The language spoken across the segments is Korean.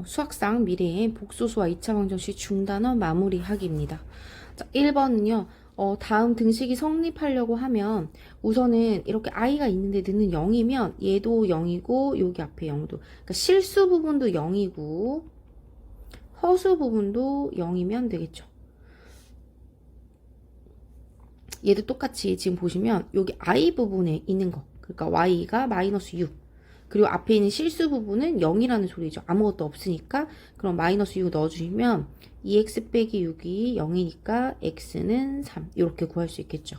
수학상 미래의 복소수와 2차 방정식 중단원 마무리하기입니다. 자, 1번은요. 다음 등식이 성립하려고 하면 우선은 이렇게 i가 있는데 너는 0이면 얘도 0이고 여기 앞에 0도. 그러니까 실수 부분도 0이고 허수 부분도 0이면 되겠죠. 얘도 똑같이 지금 보시면 여기 i 부분에 있는 거. 그러니까 y가 마이너스 6. 그리고 앞에 있는 실수 부분은 0이라는 소리죠. 아무것도 없으니까. 그럼 마이너스 6 넣어주시면 2x 빼기 6이 0이니까 x는 3. 이렇게 구할 수 있겠죠.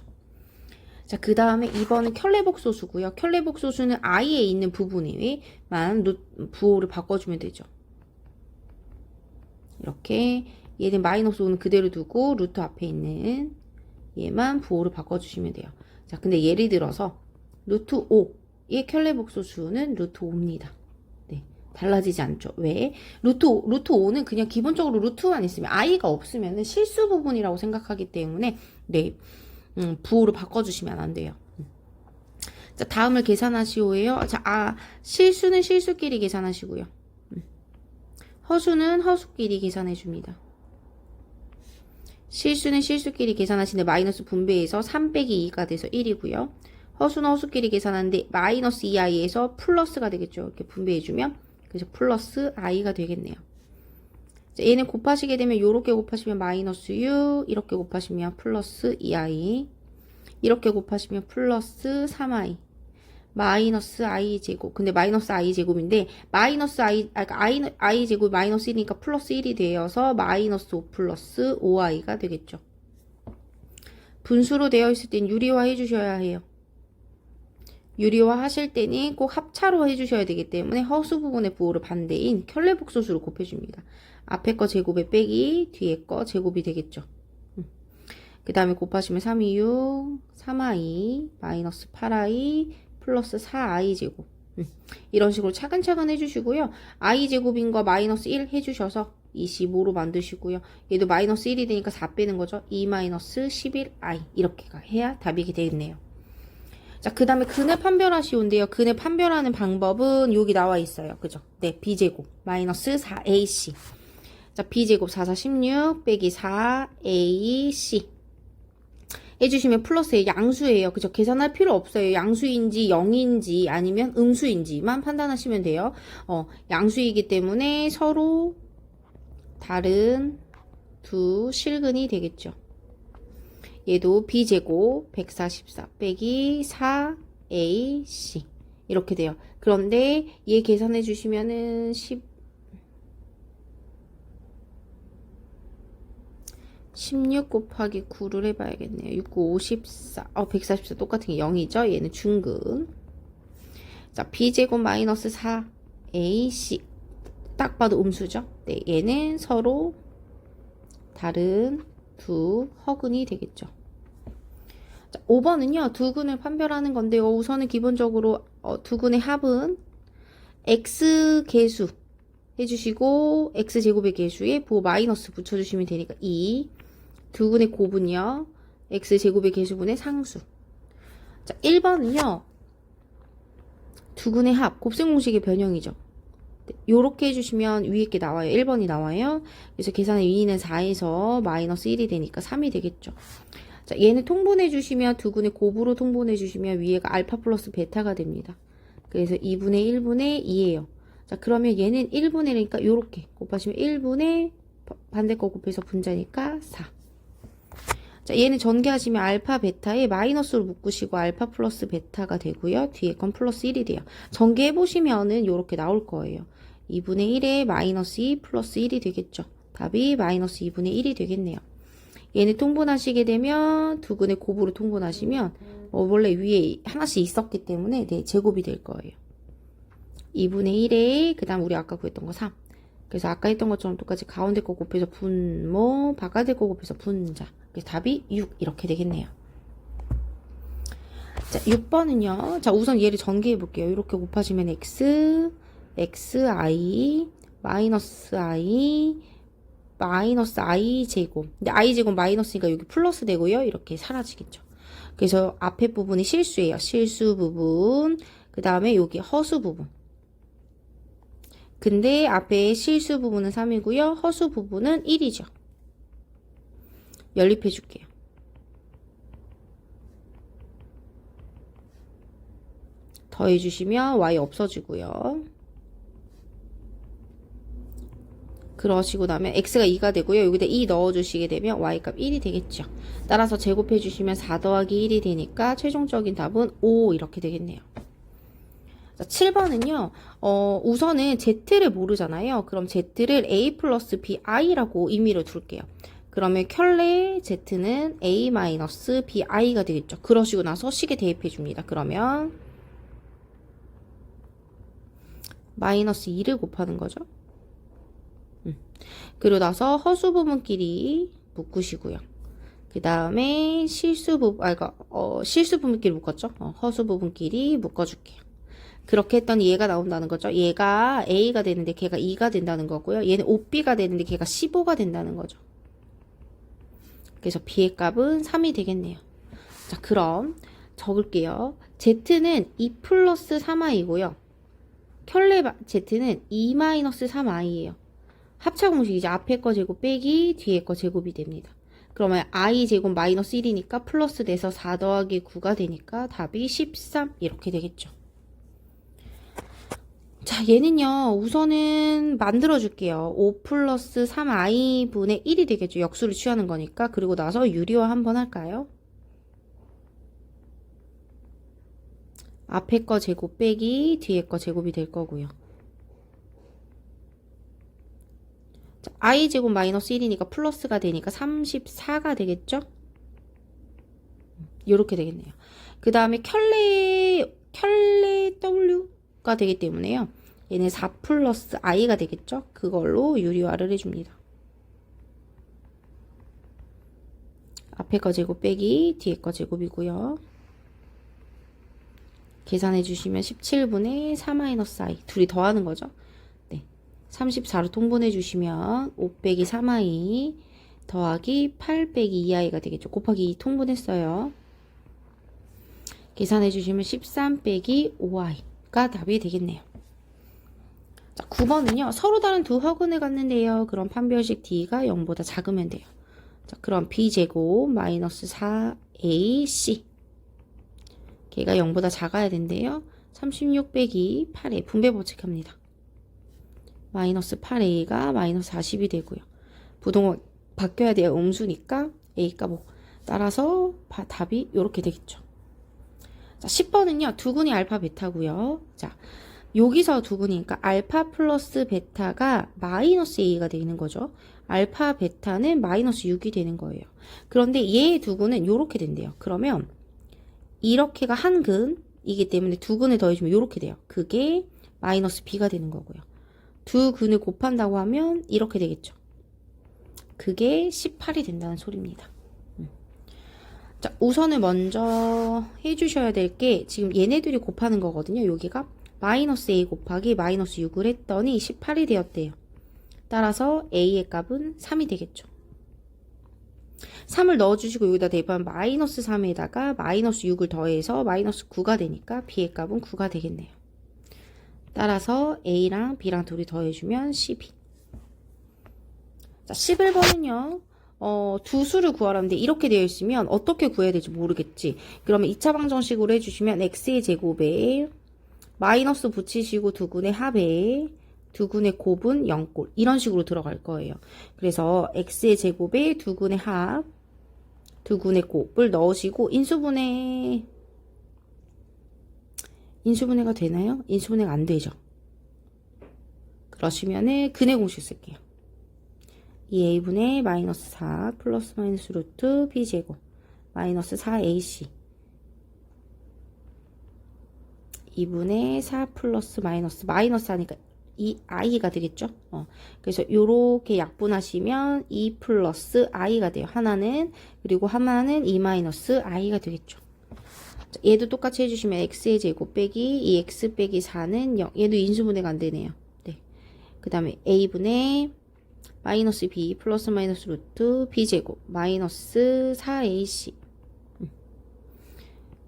자, 그 다음에 2번은 켤레복소수고요. 켤레복소수는 i에 있는 부분에만 부호를 바꿔주면 되죠. 이렇게 얘는 마이너스 5는 그대로 두고 루트 앞에 있는 얘만 부호를 바꿔주시면 돼요. 자, 근데 예를 들어서 루트 5의 켤레복소수는 루트 5입니다. 네, 달라지지 않죠. 왜? 루트 5는 그냥 기본적으로 루트만 있으면 i가 없으면 실수 부분이라고 생각하기 때문에 네, 부호를 바꿔주시면 안 돼요. 자, 다음을 계산하시오예요. 자, 실수는 실수끼리 계산하시고요. 허수는 허수끼리 계산해줍니다. 실수는 실수끼리 계산하시는데 마이너스 분배해서 3 빼기 2가 돼서 1이고요. 허수는 허수끼리 계산하는데 마이너스 2i에서 플러스가 되겠죠. 이렇게 분배해주면 그래서 플러스 i가 되겠네요. 자, 얘는 곱하시게 되면 이렇게 곱하시면 마이너스 6, 이렇게 곱하시면 플러스 2i, 이렇게 곱하시면 플러스 3i, 마이너스 i 제곱. 근데 마이너스 i 제곱인데 마이너스 i 제곱 마이너스 1이니까 플러스 1이 되어서 마이너스 5 플러스 5i가 되겠죠. 분수로 되어 있을 땐 유리화 해주셔야 해요. 유리화 하실 때는 꼭 합차로 해주셔야 되기 때문에 허수 부분의 부호를 반대인 켤레복소수로 곱해줍니다. 앞에 거 제곱에 빼기 뒤에 거 제곱이 되겠죠. 그 다음에 곱하시면 3이 6, 3i, 마이너스 8i, 플러스 4i 제곱. 이런 식으로 차근차근 해주시고요. i 제곱인 거 마이너스 1 해주셔서 25로 만드시고요. 얘도 마이너스 1이 되니까 4 빼는 거죠. 2 마이너스 11i 이렇게 해야 답이 되겠네요. 자, 그 다음에 근의 판별하시온데요. 근의 판별하는 방법은 여기 나와 있어요. 그죠? 네, b제곱 마이너스 4ac. 자, b제곱 4, 4, 16 빼기 4ac 해주시면 플러스의 양수예요. 그죠? 계산할 필요 없어요. 양수인지 0인지 아니면 음수인지만 판단하시면 돼요. 양수이기 때문에 서로 다른 두 실근이 되겠죠. 얘도 b제곱 144 빼기 4ac 이렇게 돼요. 그런데 얘 계산해 주시면은 16 곱하기 9를 해봐야겠네요. 6, 9, 54. 144 똑같은 게 0이죠. 얘는 중근. 자, b제곱 마이너스 4ac. 딱 봐도 음수죠. 네, 얘는 서로 다른 두 허근이 되겠죠. 자, 5번은요. 두 근을 판별하는 건데요. 우선은 기본적으로 두 근의 합은 x 개수 해주시고 x제곱의 개수에 부호 마이너스 붙여주시면 되니까 2. 두 근의 곱은요. x제곱의 개수분의 상수. 자, 1번은요. 두 근의 합, 곱셈공식의 변형이죠. 요렇게 해주시면 위에 게 나와요. 1번이 나와요. 그래서 계산의 위는 4에서 마이너스 1이 되니까 3이 되겠죠. 자, 얘는 통분해주시면 두 근의 곱으로 통분해주시면 위에가 알파 플러스 베타가 됩니다. 그래서 2분의 1분의 2예요. 자, 그러면 얘는 1분의 1이니까 요렇게 곱하시면 1분의 반대 거 곱해서 분자니까 4. 자, 얘는 전개하시면 알파 베타에 마이너스로 묶으시고 알파 플러스 베타가 되고요. 뒤에 건 플러스 1이 돼요. 전개해보시면은 요렇게 나올 거예요. 2분의 1에 마이너스 2 플러스 1이 되겠죠. 답이 마이너스 2분의 1이 되겠네요. 얘는 통분하시게 되면 두 근의 곱으로 통분하시면 원래 위에 하나씩 있었기 때문에 네, 제곱이 될 거예요. 2분의 1에 그 다음 우리 아까 구했던 거 3. 그래서 아까 했던 것처럼 똑같이 가운데 거 곱해서 분모, 바깥에 거 곱해서 분자. 그래서 답이 6 이렇게 되겠네요. 자, 6번은요. 자, 우선 얘를 전개해 볼게요. 이렇게 곱하시면 xi, 마이너스 i 제곱. 근데 i 제곱 마이너스니까 여기 플러스 되고요. 이렇게 사라지겠죠. 그래서 앞에 부분이 실수예요. 실수 부분. 그 다음에 여기 허수 부분. 근데 앞에 실수 부분은 3이고요. 허수 부분은 1이죠. 연립해 줄게요. 더해 주시면 y 없어지고요. 그러시고 나면 x가 2가 되고요. 여기다 2 넣어주시게 되면 y값 1이 되겠죠. 따라서 제곱해 주시면 4 더하기 1이 되니까 최종적인 답은 5 이렇게 되겠네요. 자, 7번은요. 우선은 z를 모르잖아요. 그럼 z를 a 플러스 bi라고 의미로 둘게요. 그러면 켤레 z는 a 마이너스 bi가 되겠죠. 그러시고 나서 식에 대입해 줍니다. 그러면 마이너스 2를 곱하는 거죠. 그리고 나서 허수 부분끼리 묶으시고요. 그 다음에 실수 부분끼리 묶었죠. 허수 부분끼리 묶어줄게요. 그렇게 했더니 얘가 나온다는 거죠. 얘가 A가 되는데 걔가 2가 된다는 거고요. 얘는 5B가 되는데 걔가 15가 된다는 거죠. 그래서 B의 값은 3이 되겠네요. 자, 그럼 적을게요. Z는 2 플러스 3i고요. 켤레 Z는 2 마이너스 3i예요. 합차공식이죠. 앞에 거 제곱 빼기 뒤에 거 제곱이 됩니다. 그러면 i 제곱 마이너스 1이니까 플러스 돼서 4 더하기 9가 되니까 답이 13 이렇게 되겠죠. 자, 얘는요. 우선은 만들어 줄게요. 5 플러스 3i 분의 1이 되겠죠. 역수를 취하는 거니까. 그리고 나서 유리화 한번 할까요? 앞에 거 제곱 빼기 뒤에 거 제곱이 될 거고요. 자, i 제곱 마이너스 1이니까 플러스가 되니까 34가 되겠죠? 이렇게 되겠네요. 그 다음에 켤레 w가 되기 때문에요. 얘는 4 플러스 i가 되겠죠? 그걸로 유리화를 해줍니다. 앞에 거 제곱 빼기 뒤에 거 제곱이고요. 계산해 주시면 17분의 4-i 둘이 더하는 거죠. 34로 통분해 주시면 5 빼기 3i 더하기 8 빼기 2i가 되겠죠. 곱하기 2 통분했어요. 계산해 주시면 13 빼기 5i가 답이 되겠네요. 자, 9번은요. 서로 다른 두 허근을 갖는데요. 그럼 판별식 d가 0보다 작으면 돼요. 자, 그럼 b제곱 마이너스 4ac 걔가 0보다 작아야 된대요. 36 빼기 8에 분배 법칙합니다. 마이너스 8a가 마이너스 40이 되고요. 부동은 바뀌어야 돼요. 음수니까 a가 뭐 따라서 답이 이렇게 되겠죠. 자, 10번은요. 두근이 알파 베타고요. 자, 여기서 두근이니까 알파 플러스 베타가 마이너스 a가 되는 거죠. 알파 베타는 마이너스 6이 되는 거예요. 그런데 얘의 두근은 이렇게 된대요. 그러면 이렇게가 한 근이기 때문에 두 근을 더해주면 이렇게 돼요. 그게 마이너스 b가 되는 거고요. 두 근을 곱한다고 하면 이렇게 되겠죠. 그게 18이 된다는 소리입니다. 자, 우선을 먼저 해주셔야 될 게 지금 얘네들이 곱하는 거거든요. 여기가 마이너스 a 곱하기 마이너스 6을 했더니 18이 되었대요. 따라서 a의 값은 3이 되겠죠. 3을 넣어주시고 여기다 대입하면 마이너스 3에다가 마이너스 6을 더해서 마이너스 9가 되니까 b의 값은 9가 되겠네요. 따라서 a랑 b랑 둘이 더해주면 12. 자, 11번은요. 두 수를 구하라는데 이렇게 되어 있으면 어떻게 구해야 될지 모르겠지. 그러면 2차 방정식으로 해주시면 x의 제곱에 마이너스 붙이시고 두근의 합에 두근의 곱은 0꼴 이런 식으로 들어갈 거예요. 그래서 x의 제곱에 두근의 합, 두근의 곱을 넣으시고 인수분해가 되나요? 인수분해가 안 되죠. 그러시면은 근의 공식 쓸게요. 2a분의 마이너스 4 플러스 마이너스 루트 b제곱 마이너스 4ac 2분의 4 플러스 마이너스 하니까 이 i가 되겠죠. 그래서 요렇게 약분하시면 2 플러스 i가 돼요. 하나는 그리고 하나는 2 마이너스 i가 되겠죠. 자, 얘도 똑같이 해주시면 x의 제곱 빼기 2x 빼기 4는 0. 얘도 인수분해가 안 되네요. 네. 그 다음에 a분의 마이너스 b 플러스 마이너스 루트 b제곱 마이너스 4ac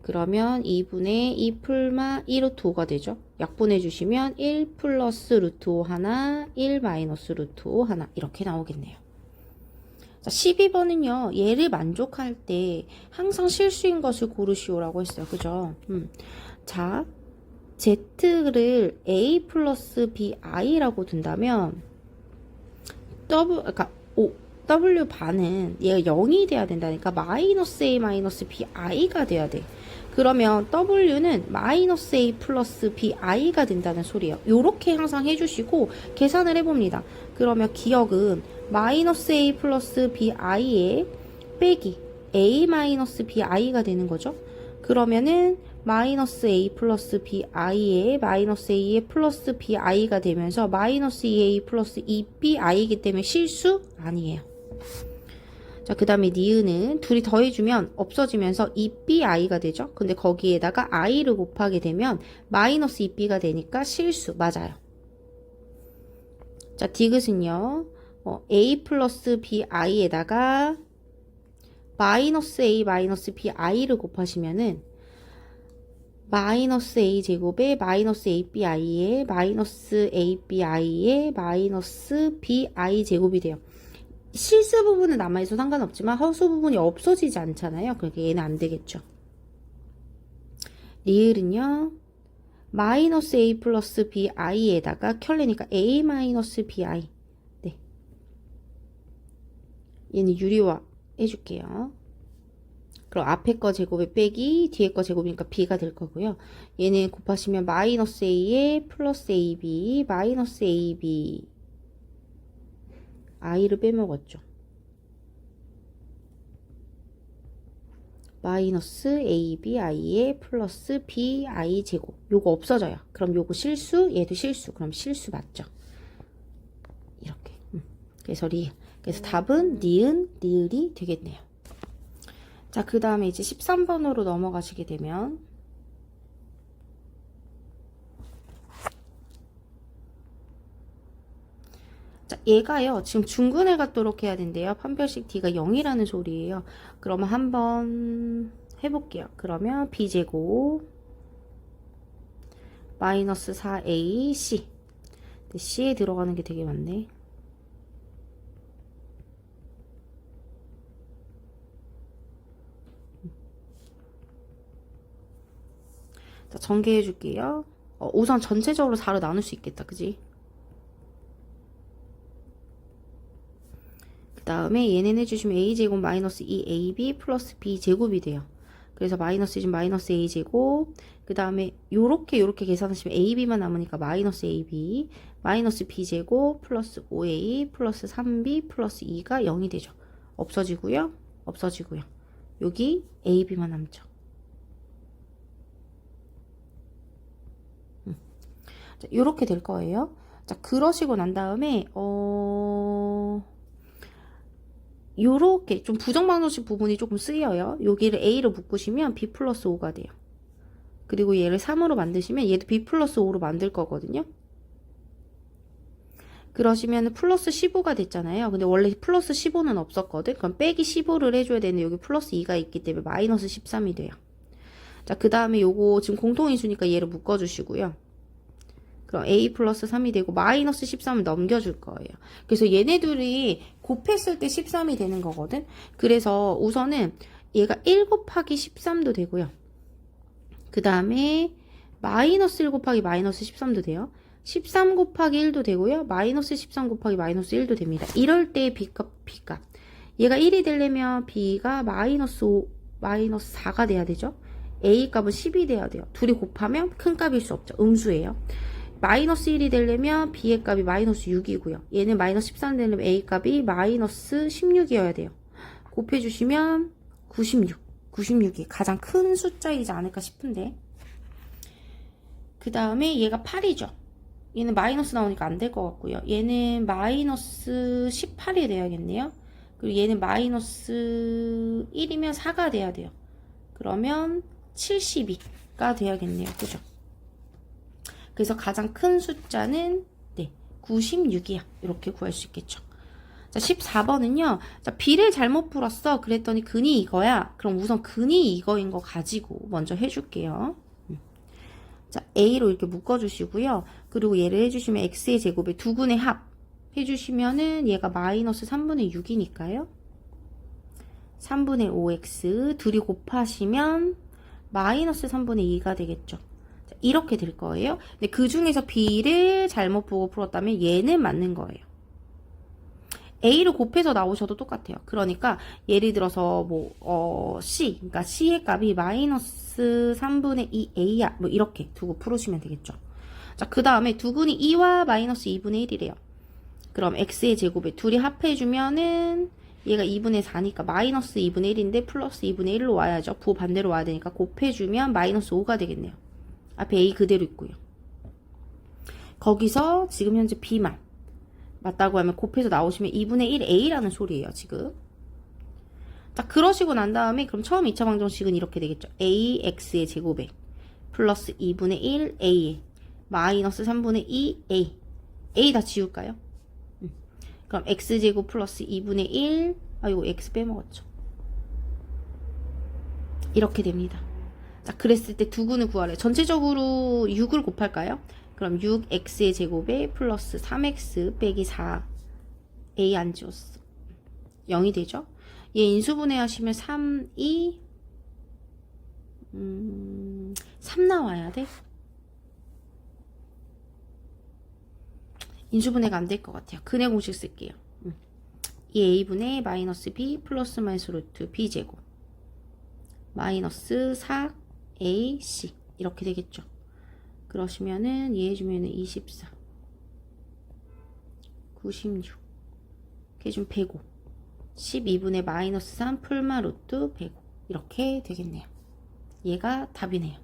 그러면 2분의 2 풀마 2 루트 5가 되죠. 약분해 주시면 1 플러스 루트 5 하나, 1 마이너스 루트 5 하나 이렇게 나오겠네요. 자, 12번은요. 얘를 만족할 때 항상 실수인 것을 고르시오라고 했어요. 그죠? 자, Z를 A 플러스 BI라고 둔다면 그러니까 W 반은 얘가 0이 돼야 된다니까 마이너스 A 마이너스 BI가 돼야 돼. 그러면 W는 마이너스 A 플러스 BI가 된다는 소리예요. 요렇게 항상 해주시고 계산을 해봅니다. 그러면 기억은 마이너스 A 플러스 BI에 빼기 A 마이너스 BI가 되는 거죠. 그러면은 마이너스 A 플러스 BI에 마이너스 A에 플러스 BI가 되면서 마이너스 2A 플러스 2BI이기 때문에 실수 아니에요. 자, 그 다음에 니은은 둘이 더해주면 없어지면서 2BI가 되죠. 근데 거기에다가 I를 곱하게 되면 마이너스 2B가 되니까 실수 맞아요. 자, 디귿은요. A 플러스 BI에다가 마이너스 A 마이너스 BI를 곱하시면은 마이너스 A 제곱에 마이너스 ABI에 마이너스 ABI에 마이너스 BI 제곱이 돼요. 실수 부분은 남아있어도 상관없지만 허수 부분이 없어지지 않잖아요. 그러니까 얘는 안 되겠죠. 리을은요. 마이너스 A 플러스 BI에다가 켤레니까 A 마이너스 BI. 네. 얘는 유리화 해줄게요. 그럼 앞에 거 제곱에 빼기 뒤에 거 제곱이니까 B가 될 거고요. 얘는 곱하시면 마이너스 A에 플러스 AB 마이너스 AB I를 빼먹었죠. 마이너스 AB I에 플러스 BI 제곱 요거 없어져요. 그럼 요거 실수 얘도 실수 그럼 실수 맞죠. 이렇게 그래서 답은 니은 니을이 되겠네요. 자, 그 다음에 이제 13번으로 넘어가시게 되면 자, 얘가요. 지금 중근을 갖도록 해야 된대요. 판별식 D가 0이라는 소리예요. 그러면 한번 해볼게요. 그러면 B제곱 마이너스 4AC C에 들어가는 게 되게 많네. 자, 전개해 줄게요. 우선 전체적으로 4로 나눌 수 있겠다. 그지? 그 다음에 얘는 해주시면 a제곱 마이너스 2ab 플러스 b제곱이 돼요. 그래서 마이너스 좀 마이너스 a제곱 그 다음에 요렇게 계산하시면 ab만 남으니까 마이너스 ab 마이너스 b제곱 플러스 5a 플러스 3b 플러스 2가 0이 되죠. 없어지고요. 여기 ab만 남죠. 자, 요렇게 될 거예요. 자, 그러시고 난 다음에 요렇게 좀 부정방정식 부분이 조금 쓰여요. 여기를 A로 묶으시면 B 플러스 5가 돼요. 그리고 얘를 3으로 만드시면 얘도 B 플러스 5로 만들 거거든요. 그러시면 플러스 15가 됐잖아요. 근데 원래 플러스 15는 없었거든. 그럼 빼기 15를 해줘야 되는데 여기 플러스 2가 있기 때문에 마이너스 13이 돼요. 자, 그 다음에 요거 지금 공통인수니까 얘를 묶어주시고요. 그럼 A 플러스 3이 되고 마이너스 13을 넘겨줄 거예요. 그래서 얘네들이 곱했을 때 13이 되는 거거든. 그래서 우선은 얘가 1 곱하기 13도 되고요. 그 다음에 마이너스 1 곱하기 마이너스 13도 돼요. 13 곱하기 1도 되고요. 마이너스 13 곱하기 마이너스 1도 됩니다. 이럴 때 B값. 얘가 1이 되려면 B가 마이너스 5, 마이너스 4가 돼야 되죠. A 값은 10이 돼야 돼요. 둘이 곱하면 큰 값일 수 없죠. 음수예요. 마이너스 1이 되려면 B의 값이 마이너스 6이고요. 얘는 마이너스 13 되려면 A 값이 마이너스 16이어야 돼요. 곱해주시면 96이 가장 큰 숫자이지 않을까 싶은데. 그 다음에 얘가 8이죠. 얘는 마이너스 나오니까 안 될 것 같고요. 얘는 마이너스 18이 돼야겠네요. 그리고 얘는 마이너스 1이면 4가 돼야 돼요. 그러면 72가 돼야겠네요. 그죠? 그래서 가장 큰 숫자는 96이야. 이렇게 구할 수 있겠죠. 자, 14번은요. 자, B를 잘못 풀었어. 그랬더니 근이 이거야. 그럼 우선 근이 이거인 거 가지고 먼저 해줄게요. 자, A로 이렇게 묶어주시고요. 그리고 얘를 해주시면 X의 제곱에 두 근의 합 해주시면은 얘가 마이너스 3분의 6이니까요. 3분의 5X 둘이 곱하시면 마이너스 3분의 2가 되겠죠. 자, 이렇게 될 거예요. 근데 그 중에서 B를 잘못 보고 풀었다면 얘는 맞는 거예요. A를 곱해서 나오셔도 똑같아요. 그러니까 예를 들어서 C, 그러니까 C의 값이 마이너스 3분의 2A야. 뭐 이렇게 두고 풀으시면 되겠죠. 자, 그 다음에 두근이 2와 마이너스 2분의 1이래요. 그럼 X의 제곱에 둘이 합해주면은 얘가 2분의 4니까 마이너스 2분의 1인데 플러스 2분의 1로 와야죠. 부호 반대로 와야 되니까 곱해주면 마이너스 5가 되겠네요. 앞에 A 그대로 있고요. 거기서 지금 현재 B만 맞다고 하면 곱해서 나오시면 2분의 1 A라는 소리예요, 지금. 자, 그러시고 난 다음에 그럼 처음 2차 방정식은 이렇게 되겠죠. A, X의 제곱에 플러스 2분의 1 A 마이너스 3분의 2 A A 다 지울까요? 그럼 X제곱 플러스 2분의 1 이거 X 빼먹었죠. 이렇게 됩니다. 자, 그랬을 때 두근을 구하래요. 전체적으로 6을 곱할까요? 그럼 6x의 제곱에 플러스 3x 빼기 4 a 안 지웠어. 0이 되죠? 얘 인수분해 하시면 3, 2 3 나와야 돼? 인수분해가 안 될 것 같아요. 근해 공식 쓸게요. 이 a분의 마이너스 b 플러스 마이너스 루트 b 제곱 마이너스 4 ac 이렇게 되겠죠. 그러시면은 얘 해주면은 24 96 이렇게 해주면 105 12분의 마이너스 3 풀마 루트 105 이렇게 되겠네요. 얘가 답이네요.